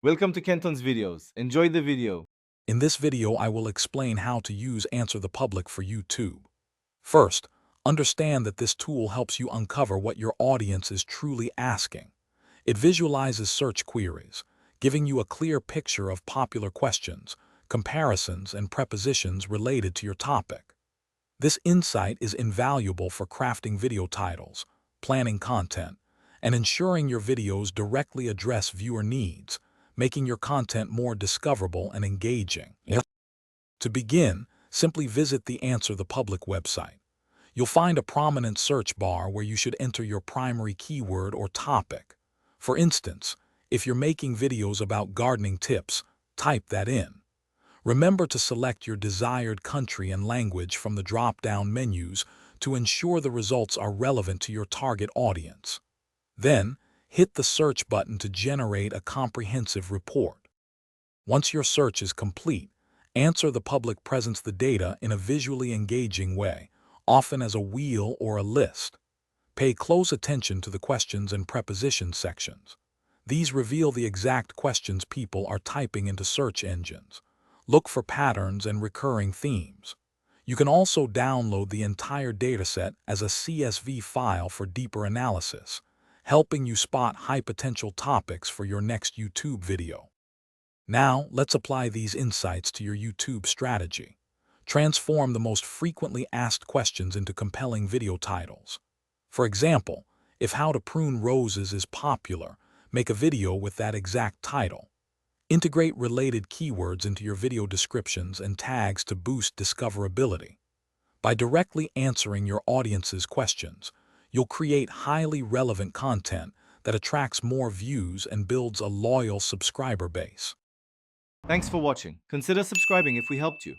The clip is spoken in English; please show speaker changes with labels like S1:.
S1: Welcome to Kenton's videos. Enjoy the video.
S2: In this video, I will explain how to use Answer the Public for YouTube. First, understand that this tool helps you uncover what your audience is truly asking. It visualizes search queries, giving you a clear picture of popular questions, comparisons, and prepositions related to your topic. This insight is invaluable for crafting video titles, planning content, and ensuring your videos directly address viewer needs, making your content more discoverable and engaging. To begin, simply visit the Answer the Public website. You'll find a prominent search bar where you should enter your primary keyword or topic. For instance, if you're making videos about gardening tips, type that in. Remember to select your desired country and language from the drop-down menus to ensure the results are relevant to your target audience. Then, hit the search button to generate a comprehensive report. Once your search is complete, Answer the Public presents the data in a visually engaging way, often as a wheel or a list. Pay close attention to the questions and preposition sections. These reveal the exact questions people are typing into search engines. Look for patterns and recurring themes. You can also download the entire dataset as a CSV file for deeper analysis, helping you spot high-potential topics for your next YouTube video. Now, let's apply these insights to your YouTube strategy. Transform the most frequently asked questions into compelling video titles. For example, if how to prune roses is popular, make a video with that exact title. Integrate related keywords into your video descriptions and tags to boost discoverability. By directly answering your audience's questions, you'll create highly relevant content that attracts more views and builds a loyal subscriber base.
S1: Thanks for watching. Consider subscribing if we helped you.